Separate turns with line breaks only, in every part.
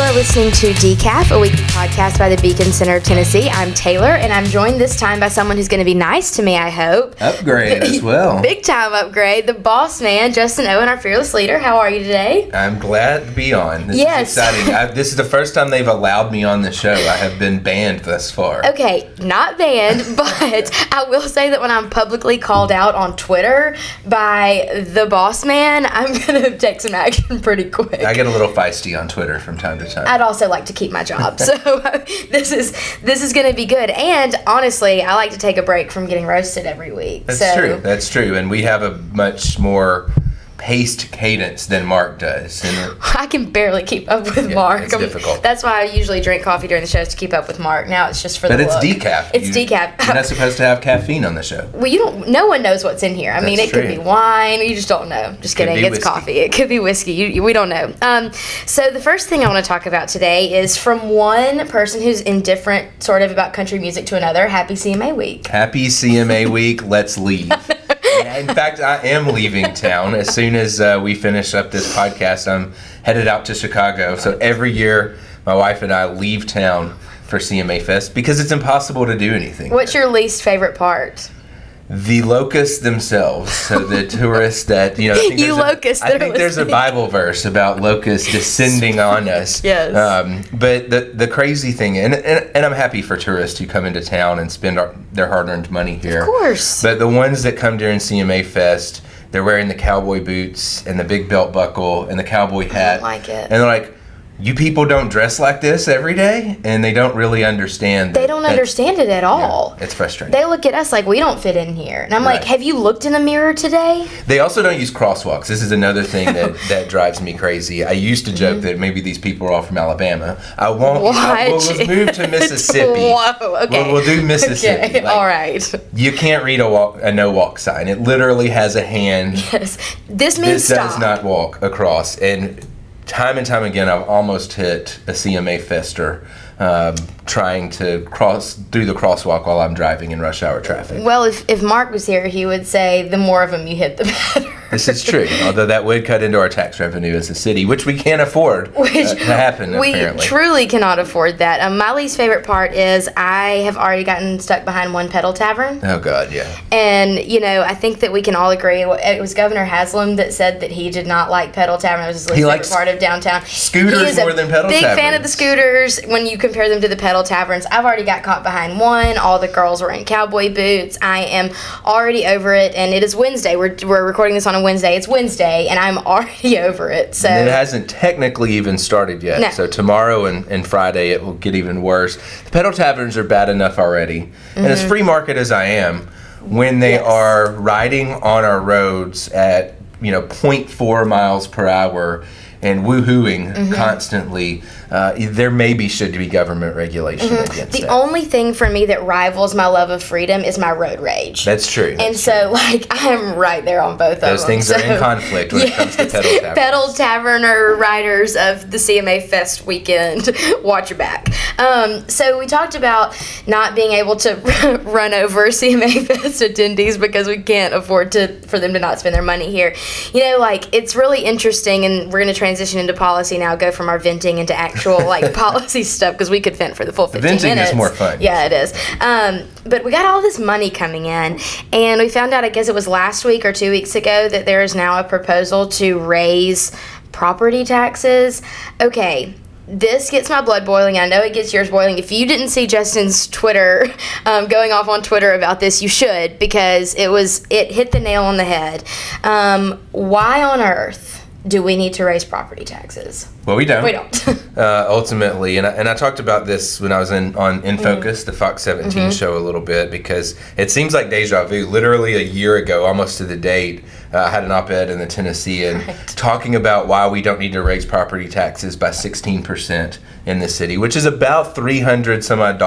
are listening to Decaf, a weekly podcast by the Beacon Center of Tennessee. I'm Taylor, and I'm joined this time by someone who's going to be nice to me, I hope.
Upgrade as well.
Big time upgrade. The boss man, Justin Owen, our fearless leader. How are you today?
I'm glad to be on. This is exciting. This is the first time they've allowed me on the show. I have been banned thus far.
Okay, not banned, but I will say that when I'm publicly called out on Twitter by the boss man, I'm going to take some action pretty quick.
I get a little feisty on Twitter from time to time.
I'd also like to keep my job, so this is going to be good. And honestly, I like to take a break from getting roasted every week.
That's true. And we have a much more paced cadence than Mark does. And
I can barely keep up with Mark.
It's difficult.
That's why I usually drink coffee during the shows to keep up with Mark. Now it's just for the look.
But it's decaf.
It's decaf.
You're not supposed to have caffeine on the show.
Well, no one knows what's in here. I mean, it could be wine. You just don't know. Just kidding. It's coffee. It could be whiskey. We don't know. So the first thing I want to talk about today is from one person who's indifferent sort of about country music to another. Happy CMA Week.
Happy CMA Week. Let's leave. In fact, I am leaving town. As soon as we finish up this podcast, I'm headed out to Chicago. So every year, my wife and I leave town for CMA Fest because it's impossible to do anything.
What's your least favorite part?
The locusts themselves. So the tourists that, I think there's a Bible verse about locusts descending on us.
Yes.
But the crazy thing, and I'm happy for tourists who come into town and spend their hard-earned money here.
Of course.
But the ones that come during CMA Fest, they're wearing the cowboy boots and the big belt buckle and the cowboy hat.
I don't like it.
And they're like, you people don't dress like this every day? And they don't really understand.
They don't understand it at all.
Yeah, it's frustrating.
They look at us like we don't fit in here. And I'm like, have you looked in a mirror today?
They also don't use crosswalks. This is another thing that drives me crazy. I used to joke that maybe these people are all from Alabama. I won't. We'll move to Mississippi.
Whoa, okay.
We'll do Mississippi.
Okay, all right.
You can't read a no-walk sign. It literally has a hand.
Yes. This means stop.
Does not walk across. And time and time again, I've almost hit a CMA Fester trying to cross through the crosswalk while I'm driving in rush hour traffic.
Well, if Mark was here, he would say the more of them you hit, the better.
This is true, although that would cut into our tax revenue as a city, which we can't afford to happen, apparently.
We truly cannot afford that. My least favorite part is I have already gotten stuck behind one pedal tavern.
Oh, God, yeah.
And, I think that we can all agree. It was Governor Haslam that said that he did not like pedal tavern. It was his least favorite part of downtown.
Scooters more than pedal taverns.
Big fan of the scooters when you compare them to the pedal taverns. I've already got caught behind one. All the girls were in cowboy boots. I am already over it, and it is Wednesday. We're recording this on a Wednesday. It's Wednesday, and I'm already over it. So
and it hasn't technically even started yet.
No.
So tomorrow and Friday it will get even worse. The pedal taverns are bad enough already. And as free market as I am, when they are riding on our roads at 0.4 miles per hour and woohooing constantly, there maybe should be government regulation against that.
The only thing for me that rivals my love of freedom is my road rage.
That's true.
So, I'm right there on both of them.
Those things are in conflict when it comes to pedal taverns.
Pedal taverner riders of the CMA Fest weekend, watch your back. So we talked about not being able to run over CMA Fest attendees because we can't afford for them to not spend their money here. It's really interesting, and we're going to transition into policy now, go from our venting into actual policy stuff because we could vent for the full 15
venting
minutes.
Is more fun.
Yeah, it is. But we got all this money coming in, and we found out, I guess it was last week or 2 weeks ago, that there is now a proposal to raise property taxes. Okay. This gets my blood boiling. I know it gets yours boiling. If you didn't see Justin's Twitter, going off on Twitter about this, you should, because it hit the nail on the head. Why on earth do we need to raise property taxes?
Well, we don't.
We don't.
Ultimately, and I talked about this when I was In Focus, the Fox 17 show, a little bit, because it seems like deja vu. Literally a year ago, almost to the date, I had an op-ed in the Tennessean talking about why we don't need to raise property taxes by 16% in the city, which is about $300 some odd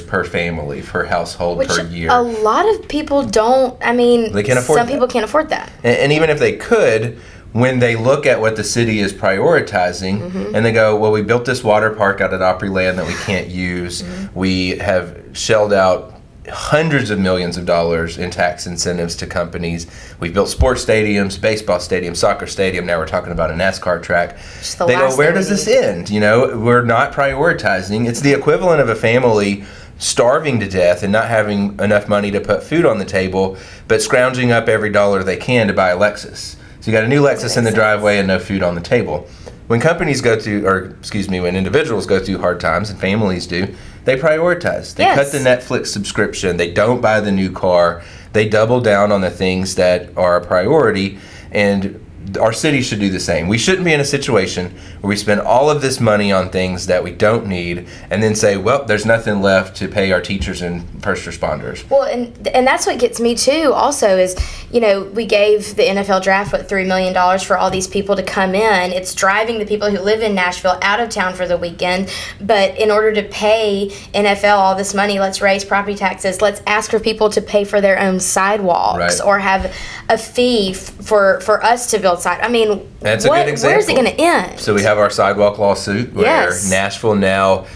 per family per household per year.
A lot of people don't. They can't afford. Some people can't afford that.
And even if they could, when they look at what the city is prioritizing and they go, well, we built this water park out at Opryland that we can't use. We have shelled out hundreds of millions of dollars in tax incentives to companies. We've built sports stadiums, baseball stadiums, soccer stadium. Now we're talking about a NASCAR track. They go, where does this end? We're not prioritizing. It's the equivalent of a family starving to death and not having enough money to put food on the table, but scrounging up every dollar they can to buy a Lexus. So you got a new Lexus in the driveway and no food on the table. When when individuals go through hard times, and families do, they prioritize. They cut the Netflix subscription. They don't buy the new car. They double down on the things that are a priority, and our city should do the same. We shouldn't be in a situation where we spend all of this money on things that we don't need and then say, well, there's nothing left to pay our teachers and first responders.
Well, and that's what gets me too also is, we gave the NFL draft, $3 million for all these people to come in. It's driving the people who live in Nashville out of town for the weekend. But in order to pay NFL all this money, let's raise property taxes. Let's ask for people to pay for their own sidewalks or have a fee for us to build I mean,
that's a good example.
Where is it going to end?
So we have our sidewalk lawsuit where Nashville now,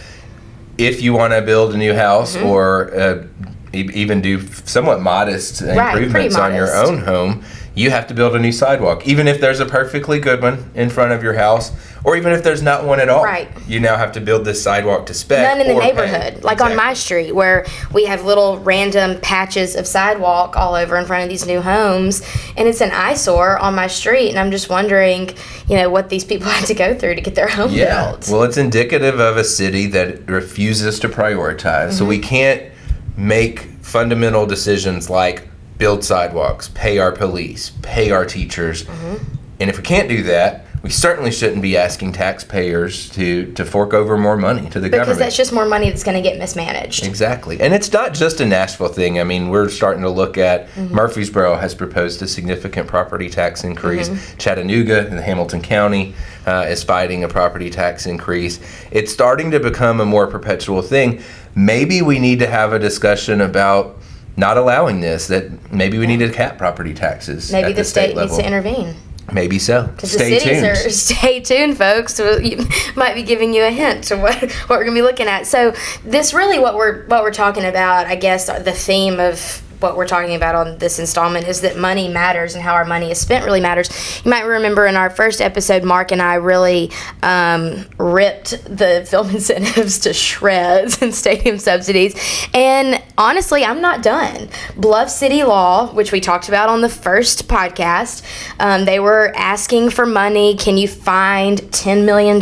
if you want to build a new house or even do somewhat modest improvements on your own home, you have to build a new sidewalk. Even if there's a perfectly good one in front of your house, or even if there's not one at all, you now have to build this sidewalk to spec.
None in the neighborhood, like on my street, where we have little random patches of sidewalk all over in front of these new homes, and it's an eyesore on my street, and I'm just wondering, what these people had to go through to get their home built.
Well, it's indicative of a city that refuses to prioritize, so we can't make fundamental decisions like build sidewalks, pay our police, pay our teachers. And if we can't do that, we certainly shouldn't be asking taxpayers to fork over more money to the government.
Because that's just more money that's going to get mismanaged.
Exactly. And it's not just a Nashville thing. I mean, we're starting to look at Murfreesboro has proposed a significant property tax increase. Chattanooga in Hamilton County is fighting a property tax increase. It's starting to become a more perpetual thing. Maybe we need to have a discussion about not allowing this, that maybe we need to cap property taxes.
Maybe
at
the state
level.
Needs to intervene.
Maybe so.
Stay tuned, folks. You might be giving you a hint to what we're going to be looking at. So this really what we're talking about, I guess, the theme of what we're talking about on this installment is that money matters and how our money is spent really matters. You might remember in our first episode, Mark and I really ripped the film incentives to shreds and stadium subsidies. And honestly, I'm not done. Bluff City Law, which we talked about on the first podcast, they were asking for money. Can you find $10 million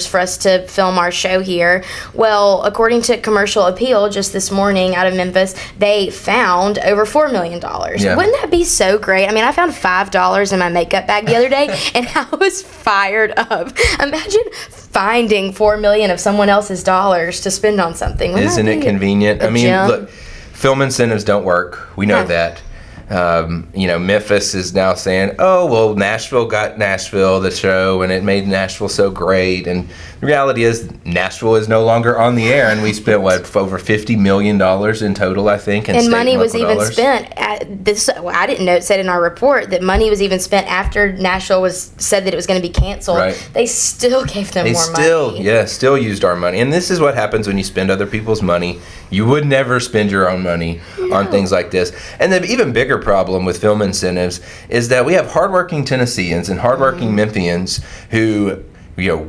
for us to film our show here? Well, according to Commercial Appeal, just this morning out of Memphis, they found over $4 million.
Yeah.
Wouldn't that be so great? I mean, I found $5 in my makeup bag the other day, and I was fired up. Imagine finding $4 million of someone else's dollars to spend on something.
Isn't it convenient? I mean, look, film incentives don't work. We know that. Memphis is now saying, oh, well, Nashville got Nashville, the show, and it made Nashville so great. And the reality is Nashville is no longer on the air, and we spent, over $50 million in total, I think, in state and
money was even
dollars.
Spent at this. I didn't know it said in our report that money was even spent after Nashville said that it was going to be canceled.
Right.
They still gave them more money.
Still used our money. And this is what happens when you spend other people's money. You would never spend your own money on things like this. And the even bigger problem with film incentives is that we have hardworking Tennesseans and hardworking Memphians who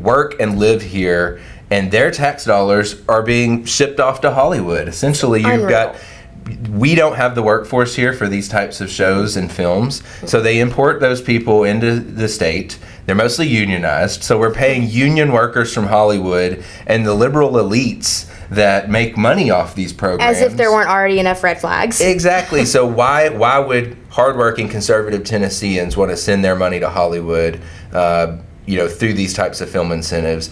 work and live here, and their tax dollars are being shipped off to Hollywood. Essentially, we don't have the workforce here for these types of shows and films, so they import those people into the state. They're mostly unionized, so we're paying union workers from Hollywood and the liberal elites that make money off these programs.
As if there weren't already enough red flags.
Exactly. So why would hardworking conservative Tennesseans want to send their money to Hollywood, through these types of film incentives?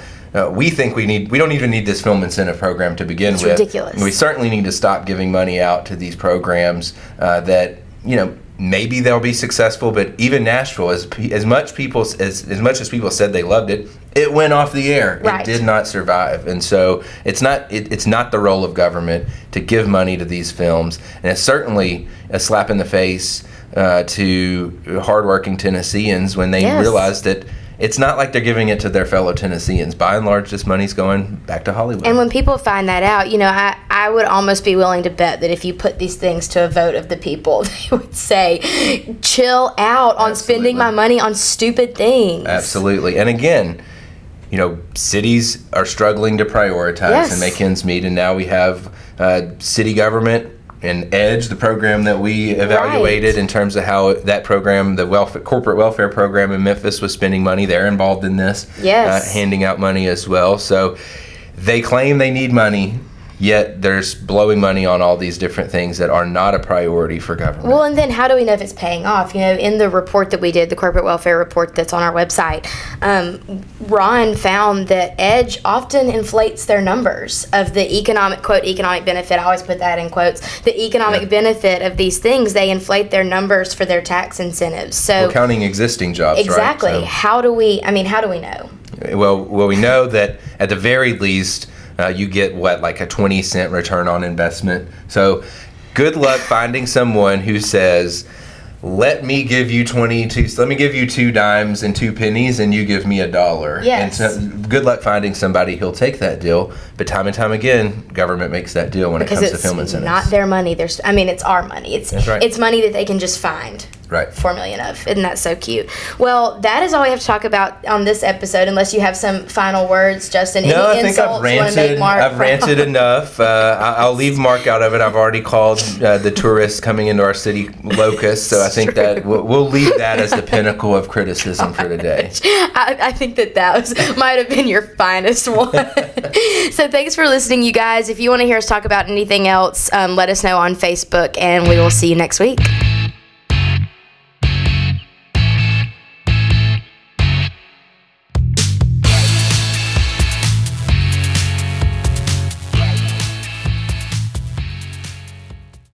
We think we don't even need this film incentive program to begin with.
It's ridiculous.
We certainly need to stop giving money out to these programs that maybe they'll be successful, but even Nashville, as much as people said they loved it, it went off the air. Right. It did not survive, and so it's not the role of government to give money to these films, and it's certainly a slap in the face to hardworking Tennesseans when they realize that it's not like they're giving it to their fellow Tennesseans. By and large, this money's going back to Hollywood.
And when people find that out, I would almost be willing to bet that if you put these things to a vote of the people, they would say, chill out on spending my money on stupid things.
Absolutely. And again, cities are struggling to prioritize and make ends meet, and now we have city government and EDGE, the program that we evaluated in terms of how that program, the corporate welfare program in Memphis, was spending money. They're involved in this, handing out money as well. So they claim they need money, yet there's blowing money on all these different things that are not a priority for government.
Well, and then how do we know if it's paying off? In the report that we did, the corporate welfare report that's on our website, Ron found that EDGE often inflates their numbers of the economic benefit. I always put that in quotes. The economic benefit of these things, they inflate their numbers for their tax incentives. So
we're counting existing jobs,
exactly.
right? So,
how do we know?
Well, we know that at the very least, you get like a 20-cent return on investment. So good luck finding someone who says, let me give you 2 dimes and 2 pennies and you give me $1.
Yes.
And so good luck finding somebody who'll take that deal. But time and time again, government makes that deal when it comes to film incentives.
Because it's not their money. It's our money. It's money that they can just find.
Right.
4 million of. Isn't that so cute? Well, that is all we have to talk about on this episode, unless you have some final words, Justin.
No,
I
think I've ranted enough. I'll leave Mark out of it. I've already called the tourists coming into our city locusts, so I think that we'll leave that as the pinnacle of criticism for today.
I think that might have been your finest one. So thanks for listening, you guys. If you want to hear us talk about anything else, let us know on Facebook, and we will see you next week.